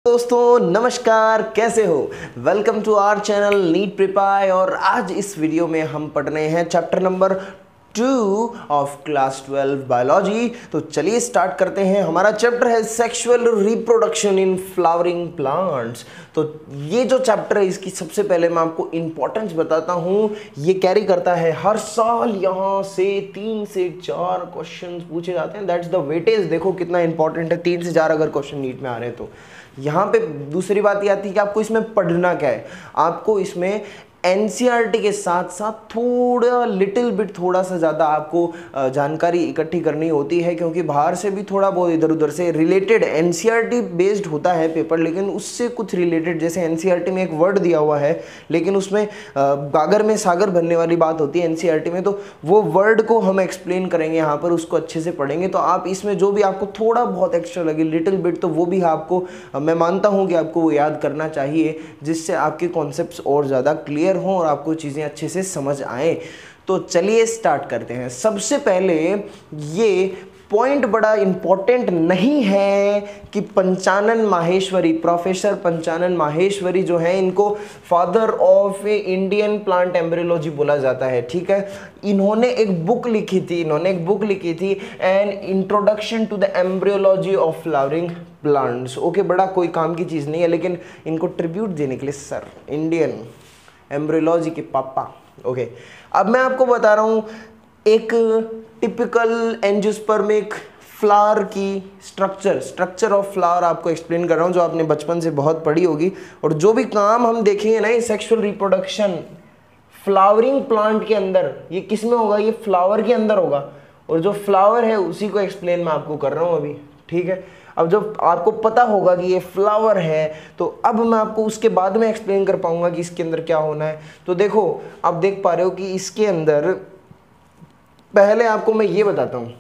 दोस्तों नमस्कार, कैसे हो। Welcome to our channel NEET prepare. और आज इस वीडियो में हम पढ़ रहे हैं chapter number 2 of class 12 biology. तो चलिए स्टार्ट करते हैं। हमारा चैप्टर है sexual reproduction in flowering plants. तो ये जो चैप्टर है इसकी सबसे पहले मैं आपको इंपॉर्टेंस बताता हूँ। ये कैरी करता है हर साल यहाँ से 3 से 4 क्वेश्चन पूछे जाते हैं। That's the weightage. देखो कितना इंपॉर्टेंट है। 3 से 4 अगर क्वेश्चन नीट में आ रहे हैं तो यहाँ पे दूसरी बात ये आती है कि आपको इसमें पढ़ना क्या है। आपको इसमें एनसीईआरटी के साथ साथ थोड़ा लिटिल बिट थोड़ा सा ज़्यादा आपको जानकारी इकट्ठी करनी होती है, क्योंकि बाहर से भी थोड़ा बहुत इधर उधर से रिलेटेड एनसीईआरटी बेस्ड होता है पेपर, लेकिन उससे कुछ रिलेटेड, जैसे एनसीईआरटी में एक वर्ड दिया हुआ है लेकिन उसमें गागर में सागर बनने वाली बात होती है एनसीईआरटी में, तो वो वर्ड को हम एक्सप्लेन करेंगे यहाँ पर, उसको अच्छे से पढ़ेंगे। तो आप इसमें जो भी आपको थोड़ा बहुत एक्स्ट्रा लगे लिटिल बिट, तो वो भी आपको मैं मानता हूँ कि आपको वो याद करना चाहिए, जिससे आपके कॉन्सेप्ट्स और ज़्यादा क्लियर हो और आपको चीज़ें अच्छे से समझ आए। तो चलिए स्टार्ट करते हैं। सबसे पहले ये पॉइंट बड़ा इंपॉर्टेंट नहीं है कि पंचानन माहेश्वरी, प्रोफेसर पंचानन माहेश्वरी जो है, इनको father of Indian plant embryology बोला जाता है। ठीक है, इन्होंने एक बुक लिखी थी an introduction to the embryology of flowering plants. Okay, बड़ा कोई काम की चीज़ नहीं है, लेकिन इनको ट्रिब्यूट देने के लिए सर इंडियन एम्ब्रियोलॉजी के पापा। ओके, अब मैं आपको बता रहा हूँ एक टिपिकल एंजियोस्पर्मिक फ्लावर की स्ट्रक्चर ऑफ फ्लावर आपको एक्सप्लेन कर रहा हूँ, जो आपने बचपन से बहुत पढ़ी होगी। और जो भी काम हम देखेंगे ना सेक्सुअल रिप्रोडक्शन फ्लावरिंग प्लांट के अंदर, ये किस में होगा? ये फ्लावर के अंदर होगा, और जो फ्लावर है उसी को एक्सप्लेन मैं आपको कर रहा हूँ अभी। ठीक है, अब जब आपको पता होगा कि ये फ्लावर है, तो अब मैं आपको उसके बाद में एक्सप्लेन कर पाऊंगा कि इसके अंदर क्या होना है। तो देखो, आप देख पा रहे हो कि इसके अंदर पहले आपको मैं ये बताता हूँ,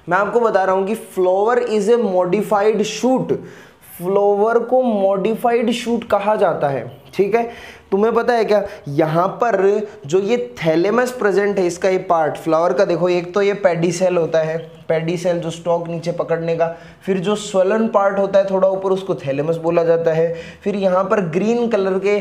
मैं आपको बता रहा हूँ कि flower is a modified shoot. Flower को मॉडिफाइड शूट कहा जाता है। ठीक है, तुम्हें पता है क्या, यहाँ पर जो ये थैलेमस प्रेजेंट है, इसका ये पार्ट फ्लावर का, देखो एक तो ये पेडिसेल होता है, पेडिसेल जो स्टॉक नीचे पकड़ने का, फिर जो स्वलन पार्ट होता है थोड़ा ऊपर, उसको थैलेमस बोला जाता है। फिर यहाँ पर ग्रीन कलर के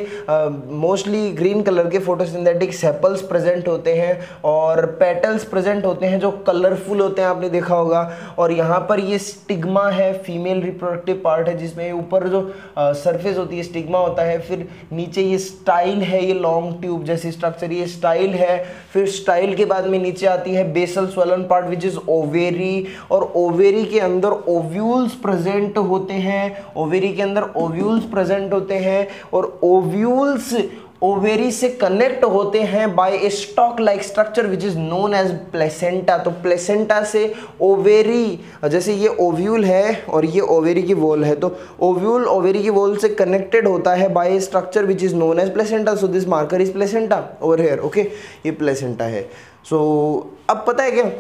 मोस्टली ग्रीन कलर के फोटोसिंथेटिक सेपल्स प्रेजेंट होते हैं और पेटल्स प्रेजेंट होते हैं जो कलरफुल होते हैं, आपने देखा होगा। और यहाँ पर ये स्टिग्मा है, फीमेल रिप्रोडक्टिव पार्ट है, जिसमें ऊपर जो सरफेस होती है स्टिग्मा होता है। फिर नीचे ये स्टाइल है, ये लॉन्ग ट्यूब जैसी स्ट्रक्चर, ये स्टाइल है। फिर स्टाइल के बाद में नीचे आती है basal swollen part which is ovary, और ओवेरी के अंदर ओव्यूल्स प्रेजेंट होते हैं, ओवेरी के अंदर ओव्यूल्स प्रेजेंट होते हैं, और ओव्यूल्स ओवेरी से कनेक्ट होते हैं by a stalk like structure which is known as placenta. तो प्लेसेंटा से ओवेरी, जैसे ये ओव्यूल है और ये ओवेरी की वॉल है, तो ओव्यूल ओवेरी की वॉल से कनेक्टेड होता है by a structure which is known as placenta. So this marker is placenta over here. Okay, ये प्लेसेंटा है। सो अब पता है क्या,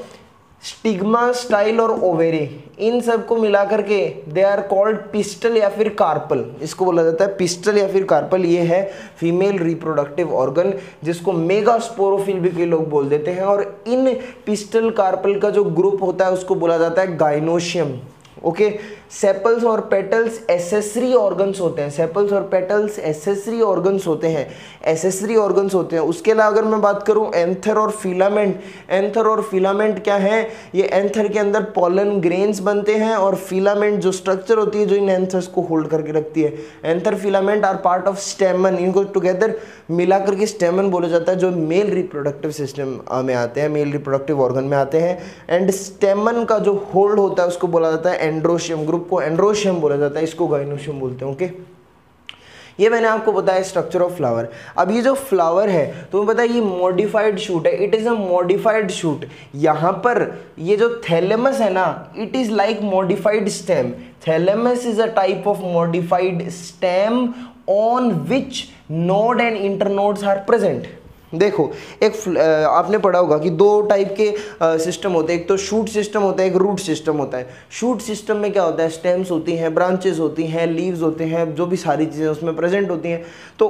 स्टिग्मा, स्टाइल और ओवेरी, इन सब को मिला करके दे आर कॉल्ड पिस्टल या फिर कार्पल। इसको बोला जाता है पिस्टल या फिर कार्पल। ये है फीमेल रिप्रोडक्टिव ऑर्गन, जिसको मेगास्पोरोफिल भी कई लोग बोल देते हैं। और इन पिस्टल कार्पल का जो ग्रुप होता है उसको बोला जाता है गाइनोशियम। ओके, सेपल्स और पेटल्स एसेसरी ऑर्गन्स होते हैं, सेपल्स और पेटल्स एसेसरी ऑर्गन्स होते हैं, एसेसरी ऑर्गन्स होते हैं। उसके अलावा अगर मैं बात करूं एंथर और फिलामेंट, एंथर और फिलामेंट क्या है? ये एंथर के अंदर पॉलन ग्रेन्स बनते हैं, और फिलामेंट जो स्ट्रक्चर होती है जो इन एंथर्स को होल्ड करके रखती है। Anther filament are part of stamen, इनको टुगेदर मिला करके स्टेमन बोला जाता है, जो मेल रिप्रोडक्टिव सिस्टम में आते हैं, मेल रिप्रोडक्टिव ऑर्गन में आते हैं। एंड स्टेमन का जो होल्ड होता है उसको बोला जाता है एंड्रोशियम, ग्रुप को एंड्रोशियम बोला जाता है, इसको गाइनोशियम बोलते हैं। ओके, ये मैंने आपको बताया स्ट्रक्चर ऑफ फ्लावर। अब ये जो फ्लावर है तुम्हें पता है ये मॉडिफाइड शूट है, it is a modified shoot. यहाँ पर ये जो थैलेमस है ना, it is like modified stem. Thalamus is a type of modified stem on which node and internodes are present. देखो एक आपने पढ़ा होगा कि दो टाइप के सिस्टम होते हैं, एक तो शूट सिस्टम होता है, एक रूट सिस्टम होता है। शूट सिस्टम में क्या होता है, स्टेम्स होती हैं, ब्रांचेस होती हैं, लीव्स होते हैं, जो भी सारी चीज़ें उसमें प्रेजेंट होती हैं। तो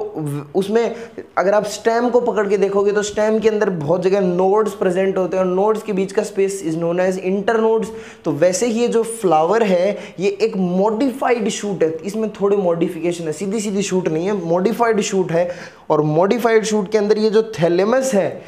उसमें अगर आप स्टेम को पकड़ के देखोगे तो स्टेम के अंदर बहुत जगह नोड्स प्रेजेंट होते हैं और नोड्स के बीच का space is known as internodes. तो वैसे ही ये जो फ्लावर है ये एक मॉडिफाइड शूट है, इसमें थोड़े मॉडिफिकेशन है, सीधी सीधी शूट नहीं है, मॉडिफाइड शूट है। और मॉडिफाइड शूट के अंदर ये जो थैलेमस है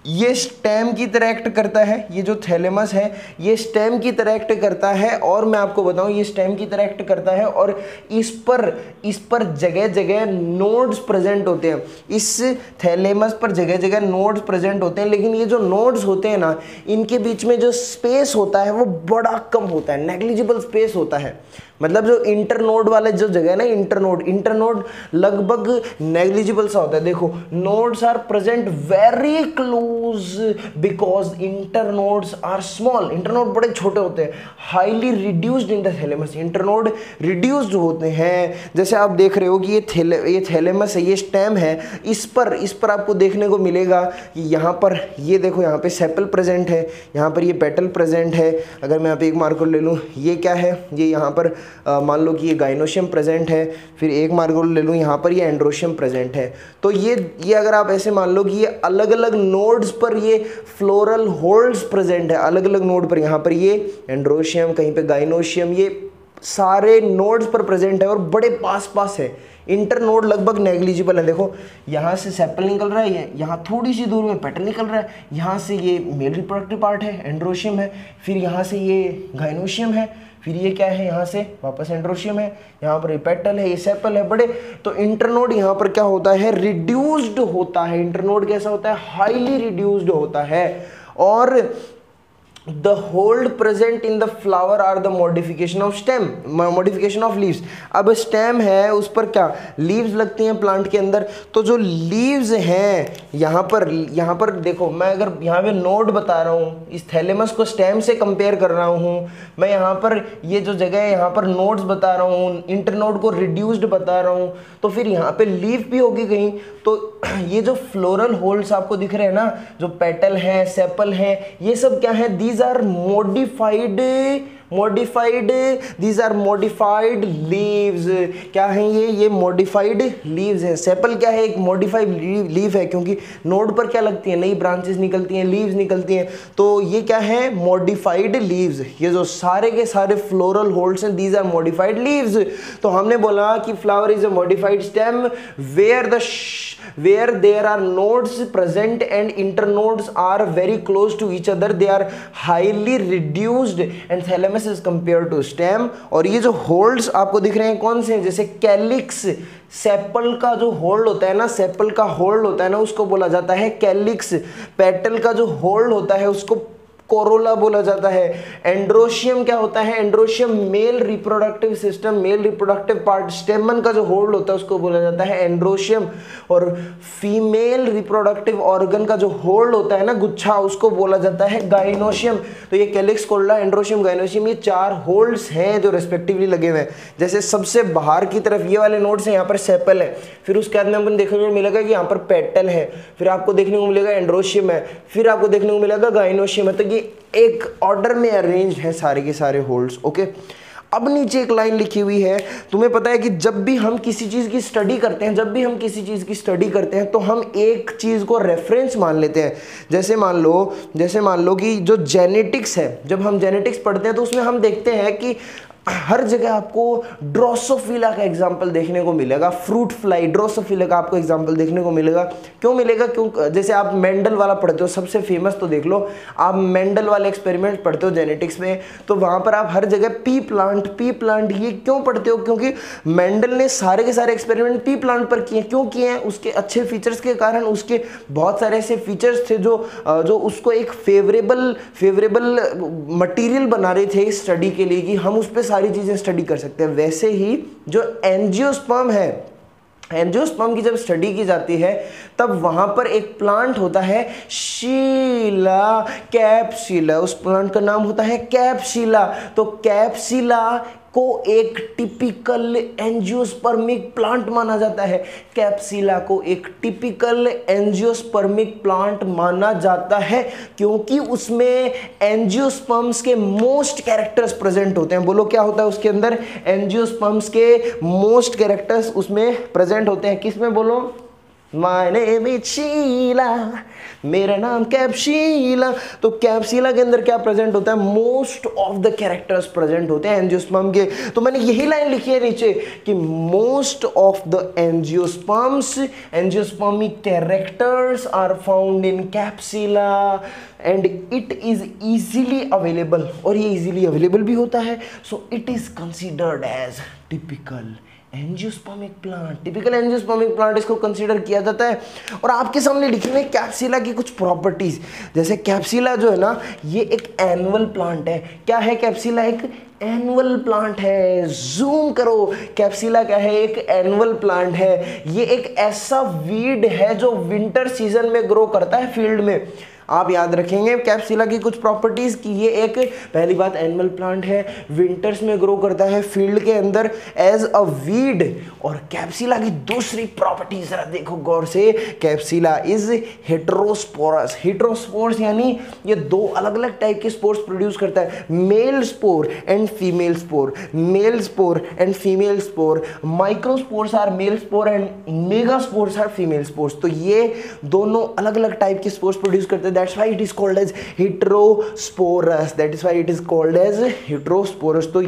ये स्टेम की तरह एक्ट करता है, ये जो थैलेमस है ये स्टेम की तरह एक्ट करता है। और मैं आपको बताऊं ये स्टेम की तरह एक्ट करता है और इस पर जगह जगह नोड्स प्रेजेंट होते हैं, इस थैलेमस पर जगह जगह नोड्स प्रेजेंट होते हैं। लेकिन ये जो नोड्स होते हैं ना, इनके बीच में जो स्पेस होता है वो बड़ा कम होता है, नेग्लिजिबल स्पेस होता है। मतलब जो इंटरनोड वाले जो जगह है ना, इंटरनोड लगभग नेग्लिजिबल सा होता है। देखो nodes are present very close because internodes are small, internode बड़े छोटे होते हैं। Highly reduced in the thalamus, internode reduced होते हैं। जैसे आप देख रहे हो कि ये थैलेमस है, ये स्टेम है, इस पर आपको देखने को मिलेगा कि यहाँ पर ये देखो, यहाँ पे सेपल प्रेजेंट है, यहाँ पर ये पेटल प्रेजेंट है। अगर मैं यहाँ पे एक मार्कर ले लूँ, ये क्या है, ये यहाँ पर मान लो कि ये गाइनोशियम प्रेजेंट है। फिर एक मार्कर ले लूँ, यहाँ पर ये एंड्रोशियम प्रेजेंट है। तो ये अगर आप ऐसे मान लो कि ये अलग अलग नोड्स पर ये फ्लोरल होल्ड्स प्रेजेंट है, अलग अलग नोड पर, यहाँ पर ये एंड्रोशियम, कहीं पे गाइनोशियम, ये सारे नोड्स पर प्रेजेंट है और बड़े पास पास है। इंटरनोड लगभग नेग्लिजिबल है। देखो यहाँ से सेपल निकल रहा है, यहाँ थोड़ी सी दूर में पेटल निकल रहा है, यहाँ से ये मेल रिप्रोडक्टिव पार्ट है, एंड्रोशियम है, फिर यहाँ से ये गाइनोशियम है, फिर ये क्या है, यहाँ से वापस एंड्रोशियम है, यहाँ पर ये पेटल है, ये सेपल है बड़े। तो इंटरनोड यहाँ पर क्या होता है, रिड्यूस्ड होता है। इंटरनोड कैसा होता है, हाईली रिड्यूस्ड होता है। और the hold present in the flower are the modification of stem, modification of leaves। अब स्टेम है उस पर क्या लीव्स लगती हैं प्लांट के अंदर। तो जो लीव्स हैं यहाँ पर देखो, मैं अगर यहाँ पे नोड बता रहा हूँ, इस थैलेमस को स्टेम से कंपेयर कर रहा हूँ, मैं यहाँ पर ये जो जगह है यहाँ पर नोड्स बता रहा हूँ, इंटरनोड को रिड्यूस्ड बता रहा हूँ, तो फिर यहाँ पे लीफ भी होगी कहीं। तो ये जो फ्लोरल होल्ड्स आपको दिख रहे हैं ना, जो पेटल है, सेपल है, ये सब क्या है, these are modified leaves। क्या है ये modified leaves है। सेपल क्या है, एक modified लीफ है, क्योंकि नोड पर क्या लगती है, नई ब्रांचेस निकलती हैं, लीव्स निकलती हैं। तो ये क्या है, modified leaves। ये जो सारे के सारे फ्लोरल होल्ड्स हैं, these are modified leaves। तो हमने बोला कि flower is a modified stem where there are nodes present and internodes are very close to each other, they are highly reduced and thalamus is compared to stem। और ये जो holds आपको दिख रहे हैं कौन से हैं, जैसे कैलिक्स, सेपल का जो होल्ड होता है ना, सेपल का होल्ड होता है ना, उसको बोला जाता है कैलिक्स। पेटल का जो होल्ड होता है उसको कोरोला बोला जाता है। एंड्रोशियम क्या होता है, androecium male reproductive system, male reproductive part, स्टेमन का जो होल्ड होता है उसको बोला जाता है एंड्रोशियम। और फीमेल रिप्रोडक्टिव ऑर्गन का जो होल्ड होता है ना, गुच्छा, उसको बोला जाता है गाइनोशियम। तो ये कैलिक्स, कोरोला, एंड्रोशियम, गाइनोशियम, ये 4 होल्ड्स हैं जो रेस्पेक्टिवली लगे हुए हैं। जैसे सबसे बाहर की तरफ ये वाले नोड्स हैं, यहाँ पर सेपल है, फिर उसके बाद में अपन देखने को मिलेगा कि यहाँ पर पेटल है, फिर आपको देखने को मिलेगा एंड्रोशियम है, फिर आपको देखने को मिलेगा गाइनोशियम है। तो ये एक ऑर्डर में अरेंज है सारे के सारे होल्ड्स। ओके, अब नीचे एक लाइन लिखी हुई है, तुम्हें पता है कि जब भी हम किसी चीज की स्टडी करते हैं, तो हम एक चीज को रेफरेंस मान लेते हैं। जैसे मान लो कि जो जेनेटिक्स है, जब हम जेनेटिक्स पढ़ते हैं तो उसमें हम देखते हैं कि हर जगह आपको ड्रोसोफिला का एग्जाम्पल देखने को मिलेगा, फ्रूट फ्लाई, ड्रोसोफिला का आपको एग्जाम्पल देखने को मिलेगा। क्यों मिलेगा, क्यों, जैसे आप मेंडल वाला पढ़ते हो, सबसे फेमस तो देख लो, आप मेंडल वाले एक्सपेरिमेंट पढ़ते हो जेनेटिक्स में, तो वहां पर आप हर जगह पी प्लांट ये क्यों पढ़ते हो, क्योंकि मेंडल ने सारे के सारे एक्सपेरिमेंट पी प्लांट पर किए। क्यों किए हैं, उसके अच्छे फीचर्स के कारण, उसके बहुत सारे ऐसे फीचर्स थे जो उसको एक फेवरेबल मटीरियल बना रहे थे स्टडी के लिए, कि हम उस पर सारी चीजें स्टडी कर सकते हैं। वैसे ही जो एंजियोस्पर्म है, एंजियोस्पर्म की जब स्टडी की जाती है तब वहां पर एक प्लांट होता है शीला कैप्सिला, उस प्लांट का नाम होता है कैप्सिला। तो कैप्सिला को एक टिपिकल एंजियोस्पर्मिक प्लांट माना जाता है। कैप्सिला को एक टिपिकल एंजियोस्पर्मिक प्लांट माना जाता है क्योंकि उसमें एंजियोस्पर्म्स के मोस्ट कैरेक्टर्स प्रेजेंट होते हैं। बोलो क्या होता है उसके अंदर? एंजियोस्पर्म्स के मोस्ट कैरेक्टर्स उसमें प्रेजेंट होते हैं। किसमें? बोलो। माय नेम इज शीला, मेरा नाम कैप्सिला। तो कैप्सिला के अंदर क्या प्रेजेंट होता है? Most of the characters present होते हैं एंजियोस्पर्म के। तो मैंने यही लाइन लिखी है नीचे कि most of the angiosperms, angiospermic characters are found in Capsella and it is easily available, और ये इजीली अवेलेबल भी होता है। So it is considered as typical angiospermic plant. Typical angiospermic plant इसको कंसीडर किया जाता है। और आपके सामने लिखे हुए कैप्सिला की कुछ प्रॉपर्टीज, जैसे कैप्सिला जो है ना, ये एक एनुअल प्लांट है। क्या है कैप्सिला? एक एनुअल प्लांट है। जूम करो, कैप्सिला क्या है? एक एनुअल प्लांट है। ये एक ऐसा वीड है जो विंटर सीजन में ग्रो करता है फील्ड में। आप याद रखेंगे कैप्सिला की कुछ प्रॉपर्टीज कि ये एक, पहली बात, एनिमल प्लांट है, विंटर्स में ग्रो करता है फील्ड के अंदर एज अ वीड। और कैप्सिला की दूसरी प्रॉपर्टी जरा देखो गौर से, कैप्सिला इज हेटेरोस्पोरस। हेटेरोस्पोर्स यानी ये दो अलग अलग टाइप के स्पोर्स प्रोड्यूस करता है, male spore and female spore. Male spore and female spore. Microspores are male spore and megaspores are female spores. तो ये दोनों अलग अलग टाइप के स्पोर्स प्रोड्यूस करते हैं। That's why it is called as heterosporous. That is why it is called as heterosporous. तो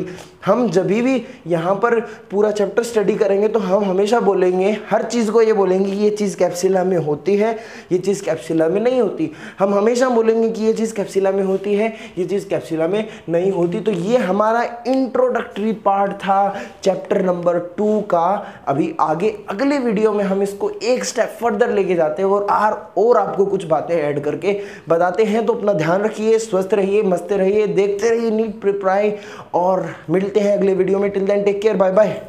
हम जब भी यहाँ पर पूरा चैप्टर स्टडी करेंगे तो हम हमेशा बोलेंगे, हर चीज़ को ये बोलेंगे कि ये चीज़ कैप्सिला में होती है, ये चीज़ कैप्सिला में नहीं होती। हम हमेशा बोलेंगे कि ये चीज़ कैप्सिला में होती है, ये चीज़ कैप्सिला में नहीं होती। तो ये हमारा इंट्रोडक्टरी पार्ट था चैप्टर नंबर 2 का। अभी आगे अगले वीडियो में हम इसको एक स्टेप फर्दर लेके जाते हैं और आपको कुछ बातें ऐड करके बताते हैं। तो अपना ध्यान रखिए, स्वस्थ रहिए, मस्त रहिए, देखते रहिए नीट प्रिपराई, और मिलते हैं अगले वीडियो में। Till then take care, bye bye.